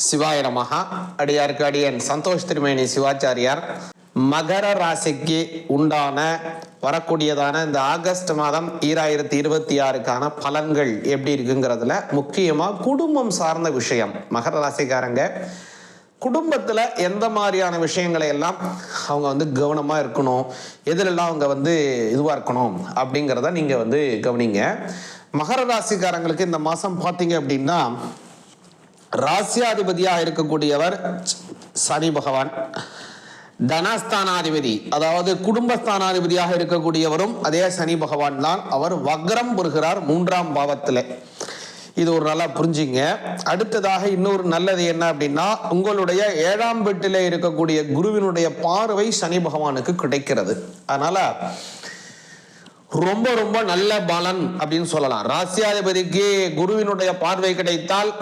சிவாய நமஹ. அடியாருக்கு அடியன் சந்தோஷ் திருமேனி சிவாச்சாரியார். மகர ராசிக்கு உண்டான வரக்கூடியதான இந்த ஆகஸ்ட் மாதம் 2026க்கான பலன்கள் எப்படி இருக்குங்கிறதுல முக்கியமாக குடும்பம் சார்ந்த விஷயம். மகர ராசிக்காரங்க குடும்பத்தில் எந்த மாதிரியான விஷயங்களை எல்லாம் அவங்க கவனமாக இருக்கணும், எதிலெல்லாம் அவங்க இதுவாக இருக்கணும் அப்படிங்கிறத நீங்கள் கவனிங்க. மகர ராசிக்காரங்களுக்கு இந்த மாதம் பார்த்தீங்க அப்படின்னா ராசியாதிபதியாக இருக்கக்கூடியவர் சனி பகவான். தனஸ்தானாதிபதி அதாவது குடும்பஸ்தானாதிபதியாக இருக்கக்கூடியவரும் அதே சனி பகவான் தான். அவர் வக்ரம் பெறுகிறார் 3ஆம் பாவத்தில். இது ஒரு நல்லா புரிஞ்சுங்க. அடுத்ததாக இன்னொரு நல்லது என்ன அப்படின்னா, உங்களுடைய 7ஆம் வீட்டில் இருக்கக்கூடிய குருவினுடைய பார்வை சனி பகவானுக்கு கிடைக்கிறது. அதனால ரொம்ப ரொம்ப நல்ல பலன் அப்படின்னு சொல்லலாம். ராசியாதிபதிக்கு குருவினுடைய பார்வை கிடைத்தால்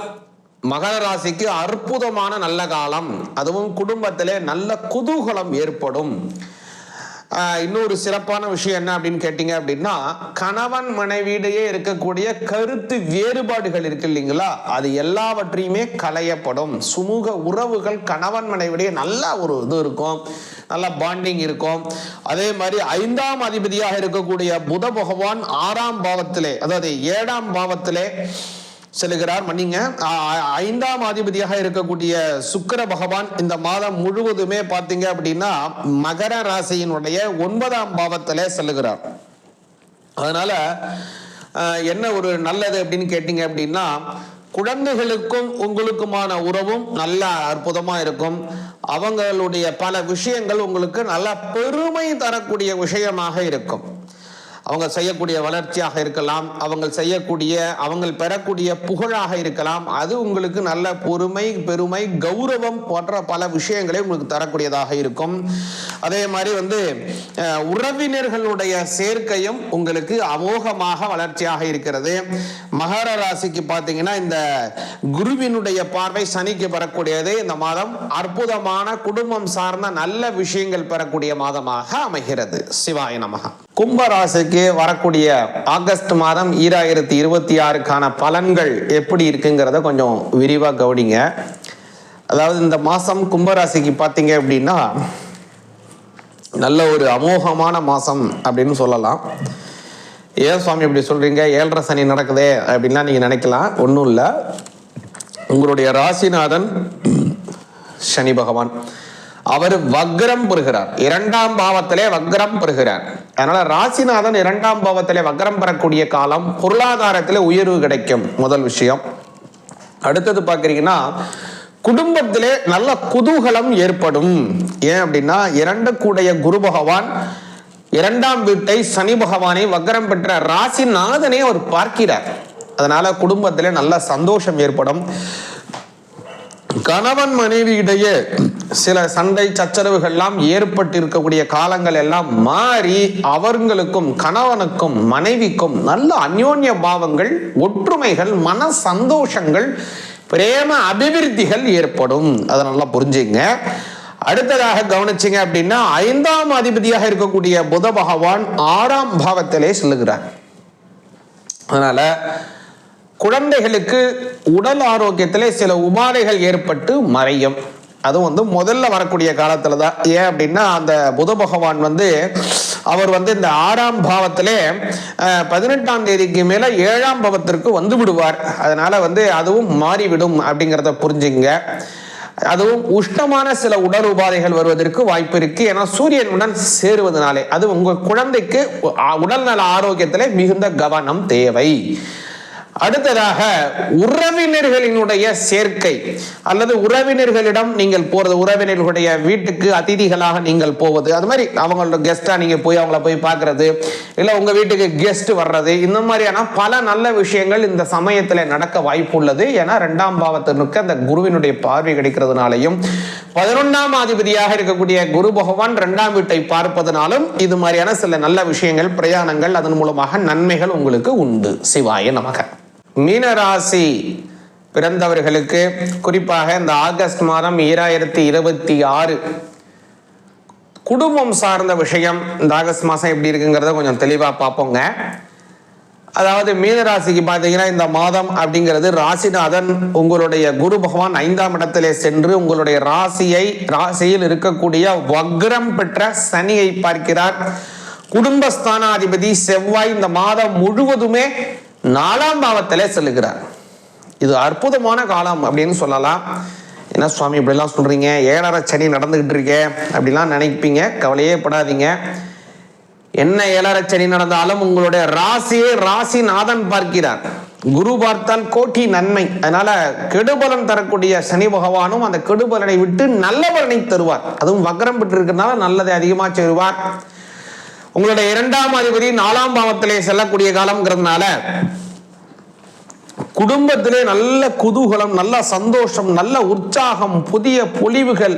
மகர ராசிக்கு அற்புதமான நல்ல காலம். அதுவும் குடும்பத்திலே நல்ல குதூகலம் ஏற்படும். இன்னொரு சிறப்பான விஷயம் என்ன அப்படின்னு கேட்டீங்க அப்படின்னா, கணவன் மனைவியிடையே இருக்கக்கூடிய கருத்து வேறுபாடுகள் இருக்கு இல்லைங்களா, அது எல்லாவற்றையுமே களையப்படும். சுமூக உறவுகள் கணவன் மனைவிடையே நல்ல ஒரு இது இருக்கும், நல்ல பாண்டிங் இருக்கும். அதே மாதிரி 5ஆம் அதிபதியாக இருக்கக்கூடிய புத பகவான் 6ஆம் பாவத்திலே அதாவது 7ஆம் பாவத்திலே செல்கிறார். மன்னிங்க, 5ஆம் அதிபதியாக இருக்கக்கூடிய சுக்கிர பகவான் இந்த மாதம் முழுவதுமே பார்த்தீங்க அப்படின்னா மகர ராசியினுடைய 9ஆம் பாவத்திலே செல்லுகிறார். அதனால என்ன ஒரு நல்லது அப்படின்னு கேட்டீங்க அப்படின்னா, குழந்தைகளுக்கும் உங்களுக்குமான உறவும் நல்ல அற்புதமா இருக்கும். அவங்களுடைய பல விஷயங்கள் உங்களுக்கு நல்ல பெருமை தரக்கூடிய விஷயமாக இருக்கும். அவங்க செய்யக்கூடிய வளர்ச்சியாக இருக்கலாம், அவங்க பெறக்கூடிய புகழாக இருக்கலாம். அது உங்களுக்கு நல்ல பொறுமை, பெருமை, கௌரவம் போன்ற பல விஷயங்களை உங்களுக்கு தரக்கூடியதாக இருக்கும். அதே மாதிரி உறவினர்களுடைய சேர்க்கையும் உங்களுக்கு அமோகமாக வளர்ச்சியாக இருக்கிறது. மகர ராசிக்கு பார்த்தீங்கன்னா இந்த குருவினுடைய பார்வை சனிக்கு பெறக்கூடியது. இந்த மாதம் அற்புதமான குடும்பம் சார்ந்த நல்ல விஷயங்கள் பெறக்கூடிய மாதமாக அமைகிறது. சிவாய நமஹ. கும்பராசிக்கு வரக்கூடிய ஆகஸ்ட் மாதம் 2026க்கான பலன்கள் எப்படி இருக்குங்கிறத கொஞ்சம் விரிவாக கவனிங்க. அதாவது இந்த மாதம் கும்பராசிக்கு பார்த்தீங்க அப்படின்னா நல்ல ஒரு அமோகமான மாதம் அப்படின்னு சொல்லலாம். ஏன் சுவாமி இப்படி சொல்றீங்க, 7.5 சனி நடக்குதே அப்படின்லாம் நீங்கள் நினைக்கலாம். ஒன்றும் இல்லை, உங்களுடைய ராசிநாதன் சனி பகவான் அவர் வக்ரம் பெறுகிறார். 2ஆம் பாவத்திலே வக்ரம் பெறுகிறார். அதனால ராசிநாதன் 2ஆம் பாவத்திலே வக்ரம் பெறக்கூடிய காலம். பொருளாதாரத்திலே உயர்வு கிடைக்கும், முதல் விஷயம். அடுத்தது பார்க்குறீங்கன்னா குடும்பத்திலே நல்ல குதூகலம் ஏற்படும். ஏன் அப்படின்னா 2 கூடைய குரு பகவான் 2ஆம் வீட்டை சனி பகவானை வக்ரம் பெற்ற ராசிநாதனை அவர் பார்க்கிறார். அதனால குடும்பத்திலே நல்ல சந்தோஷம் ஏற்படும். கணவன் மனைவியிடையே சில சண்டை சச்சரவுகள்லாம் ஏற்பட்டு இருக்கக்கூடிய காலங்கள் எல்லாம் மாறி அவர்களுக்கும் கணவனுக்கும் மனைவிக்கும் நல்ல அந்யோன்ய பாவங்கள், ஒற்றுமைகள், மன சந்தோஷங்கள், பிரேம அபிவிருத்திகள் ஏற்படும். அதை நல்லா புரிஞ்சுங்க. அடுத்ததாக கவனிச்சிங்க அப்படின்னா 5ஆம் அதிபதியாக இருக்கக்கூடிய புத பகவான் 6ஆம் பாவத்திலே செல்லுகிறார். அதனால குழந்தைகளுக்கு உடல் ஆரோக்கியத்திலே சில உபாதைகள் ஏற்பட்டு மறையும். அது முதல்ல வரக்கூடிய காலத்துல தான். ஏன் அப்படின்னா அந்த புத பகவான் அவர் இந்த 6ஆம் பாவத்திலே 18ஆம் தேதிக்கு மேல 7ஆம் பாவத்திற்கு வந்து விடுவார். அதனால அதுவும் மாறிவிடும் அப்படிங்கிறத புரிஞ்சுங்க. அதுவும் உஷ்ணமான சில உடல் உபாதைகள் வருவதற்கு வாய்ப்பு இருக்கு. ஏன்னா சூரியனுடன் சேருவதனாலே அது உங்க குழந்தைக்கு உடல்நல ஆரோக்கியத்திலே மிகுந்த கவனம் தேவை. அடுத்ததாக உறவினர்களினுடைய சேர்க்கை அல்லது உறவினர்களிடம் நீங்கள் போறது, உறவினர்களுடைய வீட்டுக்கு அதிதிகளாக நீங்கள் போவது, அது மாதிரி அவங்களோட கெஸ்டா நீங்க போய் அவங்கள போய் பார்க்கறது, இல்லை உங்க வீட்டுக்கு கெஸ்ட் வர்றது, இந்த மாதிரியான பல நல்ல விஷயங்கள் இந்த சமயத்தில் நடக்க வாய்ப்பு உள்ளது. ஏன்னா 2ஆம் பாவத்திற்கு அந்த குருவினுடைய பார்வை கிடைக்கிறதுனாலையும் 11ஆம் அதிபதியாக இருக்கக்கூடிய குரு பகவான் 2ஆம் வீட்டை பார்ப்பதனாலும் இது மாதிரியான சில நல்ல விஷயங்கள், பிரயாணங்கள், அதன் மூலமாக நன்மைகள் உங்களுக்கு உண்டு. சிவாய நமக. மீனராசி பிறந்தவர்களுக்கு குறிப்பாக இந்த ஆகஸ்ட் மாதம் 2026 குடும்பம் சார்ந்த விஷயம் இந்த ஆகஸ்ட் மாதம் எப்படி இருக்குங்கிறத கொஞ்சம் தெளிவாக பார்ப்போங்க. அதாவது மீனராசிக்கு பார்த்தீங்கன்னா இந்த மாதம் அப்படிங்கிறது ராசிநாதன் உங்களுடைய குரு பகவான் 5ஆம் இடத்திலே சென்று உங்களுடைய ராசியில் இருக்கக்கூடிய வக்ரம் பெற்ற சனியை பார்க்கிறார். குடும்பஸ்தானாதிபதி செவ்வாய் இந்த மாதம் முழுவதுமே 4ஆம் பாவத்திலே செல்லுகிறார். இது அற்புதமான காலம் அப்படின்னு சொல்லலாம். என்ன சுவாமி இப்படிலாம் சொல்றீங்க, 7.5 சனி நடந்துகிட்டு இருக்கே அப்படிலாம் நினைப்பீங்க. கவலையே படாதீங்க. என்ன 7.5 சனி நடந்தாலும் உங்களுடைய ராசிநாதன் பார்க்கிறார். குரு பார்த்தால் கோட்டி நன்மை. அதனால கெடுபலன் தரக்கூடிய சனி பகவானும் அந்த கெடுபலனை விட்டு நல்ல பலனை தருவார். அதுவும் வக்ரம் பெற்று இருக்கிறதுனால நல்லதை அதிகமா செய்வார். உங்களுடைய 2ஆம் அதிபதி 4ஆம் பாவத்திலே செல்லக்கூடிய காலம்ங்கிறதுனால குடும்பத்திலே நல்ல குதூகலம், நல்ல சந்தோஷம், நல்ல உற்சாகம், புதிய பொலிவுகள்,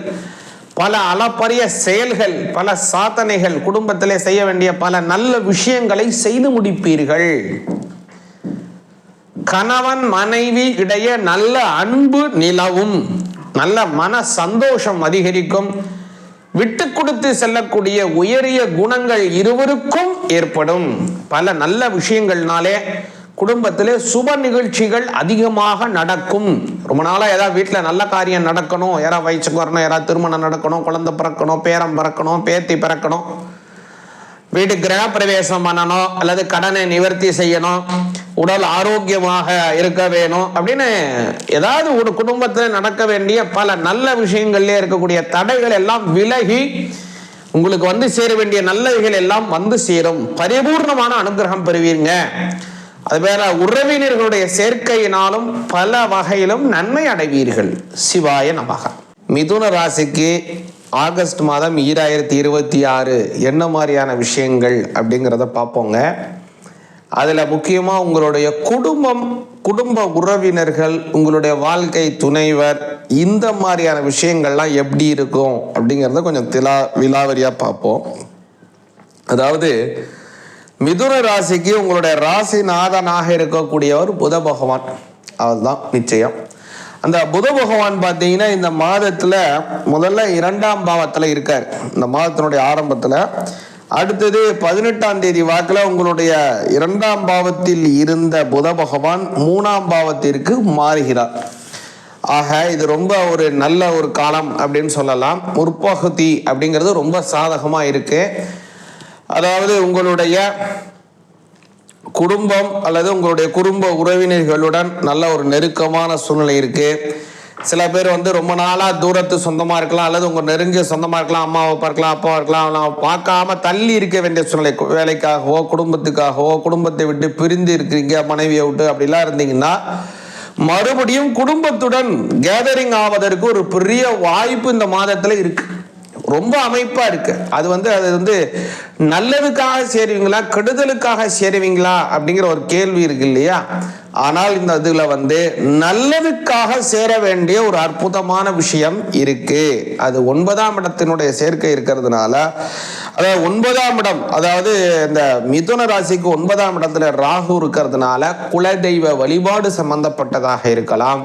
பல அளப்பரிய செயல்கள், பல சாதனைகள், குடும்பத்திலே செய்ய வேண்டிய பல நல்ல விஷயங்களை செய்து முடிப்பீர்கள். கணவன் மனைவி இடையே நல்ல அன்பு நிலவும், நல்ல மன சந்தோஷம் அதிகரிக்கும். விட்டு கொடுத்து செல்லக்கூடிய உயரிய குணங்கள் இருவருக்கும் ஏற்படும். பல நல்ல விஷயங்கள்னாலே குடும்பத்திலே சுப நிகழ்ச்சிகள் அதிகமாக நடக்கும். ரொம்ப நாளா ஏதாவது வீட்டில் நல்ல காரியம் நடக்கணும், யாராவது வயசுக்கு வரணும், யாராவது திருமணம் நடக்கணும், குழந்தை பிறக்கணும், பேரம் பிறக்கணும், பேத்தி பிறக்கணும், வீட்டு கிரக பிரவேசம் பண்ணணும், அல்லது கடனை நிவர்த்தி செய்யணும், உடல் ஆரோக்கியமாக இருக்க வேணும் அப்படின்னு ஏதாவது ஒரு குடும்பத்தில் நடக்க வேண்டிய பல நல்ல விஷயங்கள்ல இருக்கக்கூடிய தடைகள் எல்லாம் விலகி உங்களுக்கு வந்து சேர வேண்டிய நல்லவைகள் எல்லாம் வந்து சேரும். பரிபூர்ணமான அனுகிரகம் பெறுவீங்க. அதுபோல உறவினர்களுடைய சேர்க்கையினாலும் பல வகையிலும் நன்மை அடைவீர்கள். சிவாய நமக. மிதுன ராசிக்கு ஆகஸ்ட் மாதம் 2026 என்ன மாதிரியான விஷயங்கள் அப்படிங்கிறத பார்ப்போங்க. அதில் முக்கியமாக உங்களுடைய குடும்ப உறவினர்கள், உங்களுடைய வாழ்க்கை துணைவர், இந்த மாதிரியான விஷயங்கள்லாம் எப்படி இருக்கும் அப்படிங்கிறத கொஞ்சம் விலாவரியாக பார்ப்போம். அதாவது மிதுன ராசிக்கு உங்களுடைய ராசிநாதனாக இருக்கக்கூடியவர் புத பகவான். அதுதான் நிச்சயம். அந்த புத பகவான் பார்த்தீங்கன்னா இந்த மாதத்தில் முதல்ல 2ஆம் பாவத்தில் இருக்கார். இந்த மாதத்தினுடைய ஆரம்பத்தில் அடுத்தது 18ஆம் தேதி வாக்கில் உங்களுடைய 2ஆம் பாவத்தில் இருந்த புத பகவான் 3ஆம் பாவத்திற்கு மாறுகிறார். ஆக இது ரொம்ப ஒரு நல்ல ஒரு காலம் அப்படின்னு சொல்லலாம். முற்பகுதி அப்படிங்கிறது ரொம்ப சாதகமாக இருக்கு. அதாவது உங்களுடைய குடும்பம் அல்லது உங்களுடைய குடும்ப உறவினர்களுடன் நல்ல ஒரு நெருக்கமான சூழ்நிலை இருக்கு. சில பேர் வந்து ரொம்ப நாளா தூரத்து சொந்தமா இருக்கலாம், அல்லது உங்க நெருங்கிய சொந்தமா இருக்கலாம், அம்மாவை பார்க்கலாம், அப்பாவை இருக்கலாம், பார்க்காம தள்ளி இருக்க வேண்டிய சூழ்நிலை, வேலைக்காகவோ குடும்பத்துக்காகவோ, குடும்பத்தை விட்டு பிரிந்து இருக்கிறீங்க, மனைவியை விட்டு அப்படிலாம் இருந்தீங்கன்னா மறுபடியும் குடும்பத்துடன் கேதரிங் ஆவதற்கு ஒரு பெரிய வாய்ப்பு இந்த மாதத்துல இருக்கு. ரொம்ப அமைப்பா இருக்கு. அது வந்து நல்லதுக்காக சேருவீங்களா, கெடுதலுக்காக சேருவீங்களா அப்படிங்கிற ஒரு கேள்வி இருக்கு இல்லையா? ஆனால் இந்த இதுல நல்லதுக்காக சேர வேண்டிய ஒரு அற்புதமான விஷயம் இருக்கு. அது 9ஆம் இடத்தினுடைய சேர்க்கை இருக்கிறதுனால, அதாவது 9ஆம் இடம், அதாவது இந்த மிதுன ராசிக்கு 9ஆம் இடத்துல ராகு இருக்கிறதுனால குலதெய்வ வழிபாடு சம்பந்தப்பட்டதாக இருக்கலாம்,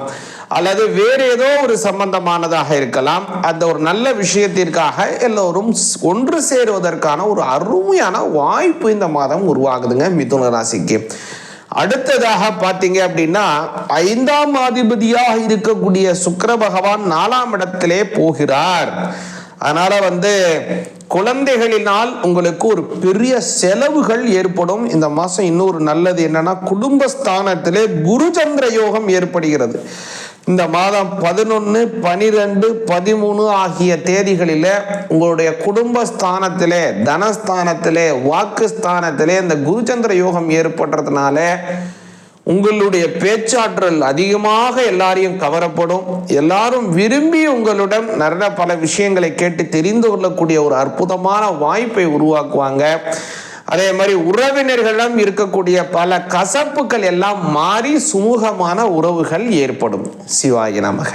அல்லது வேறு ஏதோ ஒரு சம்பந்தமானதாக இருக்கலாம். அந்த ஒரு நல்ல விஷயத்திற்காக எல்லோரும் ஒன்று சேருவதற்கான ஒரு அருமையான வாய்ப்பு இந்த மாதம் உருவாகுதுங்க மிதுன ராசிக்கு. அடுத்ததாக பார்த்தீங்க அப்படின்னா 5ஆம் அதிபதியாக இருக்கக்கூடிய சுக்கிர பகவான் 4ஆம் இடத்திலே போகிறார். அதனால குழந்தைகளினால் உங்களுக்கு ஒரு பெரிய செலவுகள் ஏற்படும் இந்த மாசம். இன்னொரு நல்லது என்னன்னா குடும்பஸ்தானத்திலே குரு சந்திர யோகம் ஏற்படுகிறது. இந்த மாதம் 11, 12, 13 ஆகிய தேதிகளில உங்களுடைய குடும்பஸ்தானத்திலே, தனஸ்தானத்திலே, வாக்குஸ்தானத்திலே இந்த குருச்சந்திர யோகம் ஏற்படுறதுனால உங்களுடைய பேச்சாற்றல் அதிகமாக எல்லாரையும் கவரப்படும். எல்லாரும் விரும்பி உங்களுடன் நிறைய பல விஷயங்களை கேட்டு தெரிந்து கொள்ளக்கூடிய ஒரு அற்புதமான வாய்ப்பை உருவாக்குவாங்க. அதே மாதிரி உறவினர்களிடம் இருக்கக்கூடிய பல கசப்புகள் எல்லாம் மாறி சுமூகமான உறவுகள் ஏற்படும். சிவாய நமக.